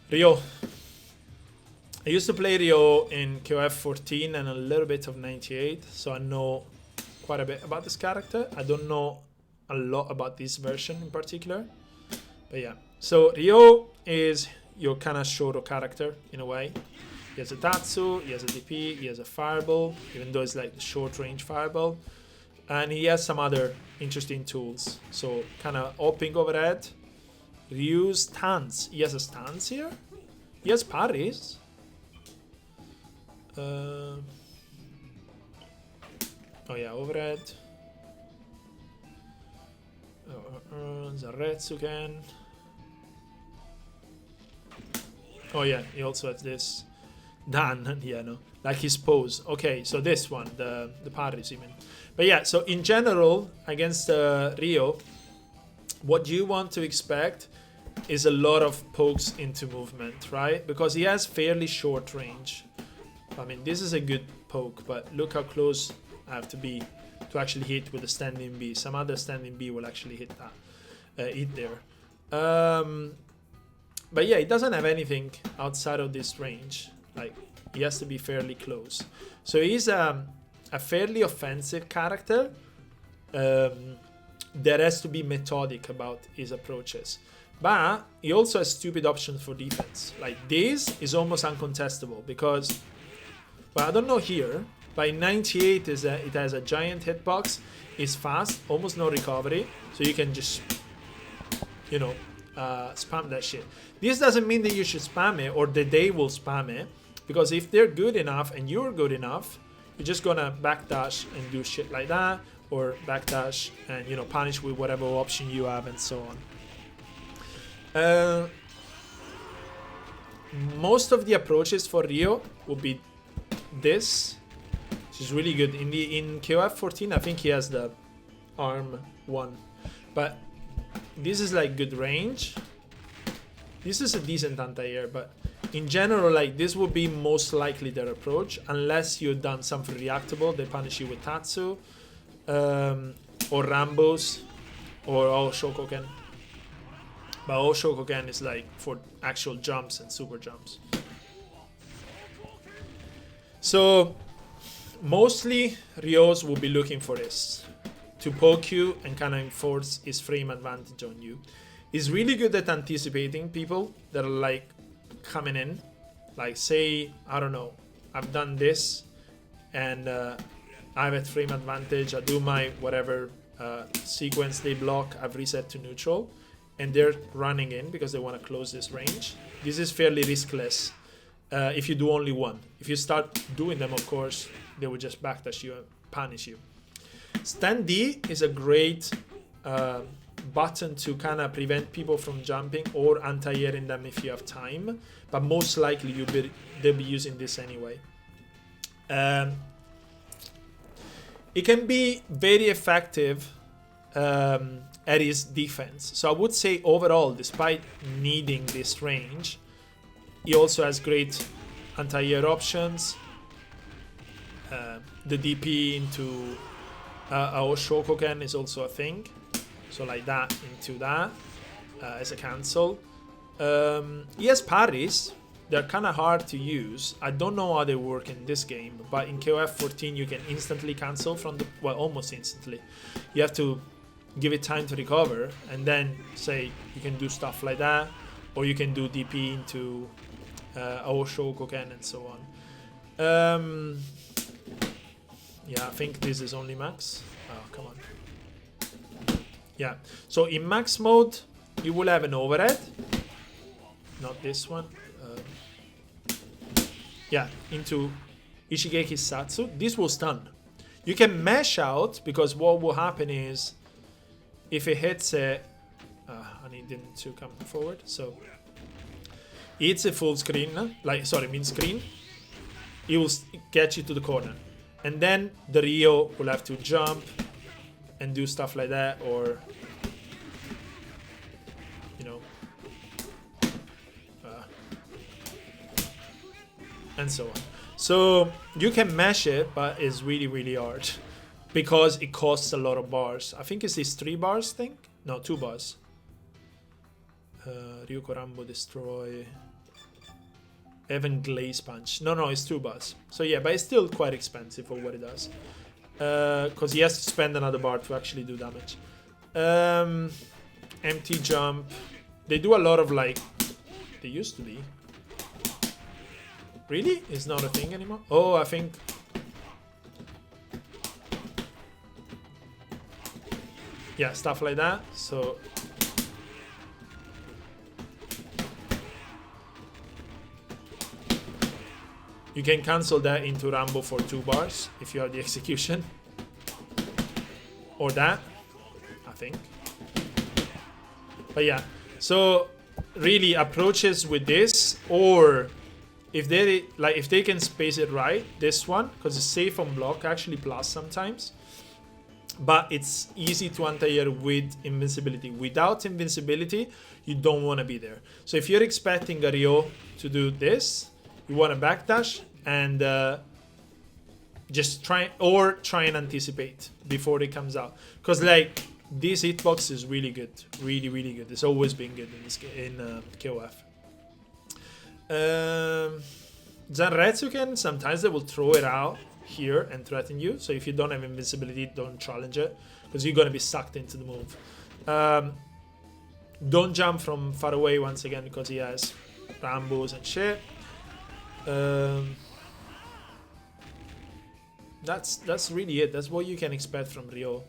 Ryo. I used to play Ryo in KOF 14 and a little bit of 98, so I know quite a bit about this character. I don't know a lot about this version in particular, but yeah. So Ryo is your kind of Shoro character in a way. He has a Tatsu, he has a DP, he has a Fireball, even though it's like the short range Fireball. And he has some other interesting tools. So kind of hopping overhead. Ryu's stance. He has a stance here. He has parries. Oh yeah, overhead. Zaretsuken. Oh yeah, he also has this. Dan, yeah, no. Like his pose. Okay, so this one, the parries even. But yeah, so in general, against Ryo, what you want to expect is a lot of pokes into movement, right? Because he has fairly short range. I mean, this is a good poke, but look how close I have to be to actually hit with a standing B. Some other standing B will actually hit that, hit there. But yeah, it doesn't have anything outside of this range. Like, he has to be fairly close. So he's a fairly offensive character that has to be methodic about his approaches. But he also has stupid options for defense. Like, this is almost uncontestable because, well, I don't know here, but in 98 it has a giant hitbox, it's fast, almost no recovery, so you can just, you know, spam that shit. This doesn't mean that you should spam it or that they will spam it, because if they're good enough and you're good enough, you're just gonna backdash and do shit like that, or backdash and, you know, punish with whatever option you have and so on. Most of the approaches for Ryo would be this, which is really good. In KOF 14, I think he has the arm one, but this is like good range. This is a decent anti-air, but in general, like, this would be most likely their approach, unless you've done something reactable. They punish you with Tatsu, or Rambos, or Shokoken. But Shokoken is like for actual jumps and super jumps. So mostly Ryos will be looking for this, to poke you and kind of enforce his frame advantage on you. He's really good at anticipating people that are like coming in. Like, say, I don't know, I've done this and I have a frame advantage. I do my whatever sequence they block, I've reset to neutral, and they're running in because they want to close this range. This is fairly riskless if you do only one. If you start doing them, of course, they will just backdash you and punish you. Stand D is a great button to kind of prevent people from jumping or anti-airing them if you have time, but most likely they'll be using this anyway. It can be very effective at his defense. So I would say overall, despite needing this range, he also has great anti-air options. The DP into our Shokoken is also a thing. So like that into that as a cancel. He has parries. They're kind of hard to use. I don't know how they work in this game, but in KOF 14 you can instantly cancel from the, well, almost instantly. You have to give it time to recover, and then say you can do stuff like that, or you can do DP into Aosho, Koken, and so on. Yeah, I think this is only max. Oh, come on. Yeah, so in max mode, you will have an overhead. Not this one. Yeah, into Ishigeki Satsu. This will stun. You can mesh out, because what will happen is, if it hits a... I need him to come forward, so... It's a full screen, like, sorry, mid screen. It will get you to the corner. And then the Ryo will have to jump and do stuff like that, or... You know... and so on. So, you can mesh it, but it's really, really hard. Because it costs a lot of bars. I think it's this 3 bars thing? No, 2 bars. Ryuko Rambo destroy. Even glaze punch. No, it's 2 bars. So yeah, but it's still quite expensive for what it does. Because he has to spend another bar to actually do damage. Empty jump. They do a lot of like... They used to be. Really? It's not a thing anymore? Oh, I think... Yeah, stuff like that. So... You can cancel that into Rambo for 2 bars if you have the execution. Or that, I think. But yeah, so really approaches with this, or if they can space it right, this one, because it's safe on block, actually plus sometimes. But it's easy to anti-air with invincibility. Without invincibility, you don't want to be there. So if you're expecting a Ryo to do this, you want to backdash and just try and anticipate before it comes out. Because like this hitbox is really good, really good. It's always been good in this KOF. Zanretsuken, sometimes they will throw it out here and threaten you. So if you don't have invincibility, don't challenge it because you're gonna be sucked into the move. Don't jump from far away once again because he has Rambos and shit. That's really it. That's what you can expect from Ryo.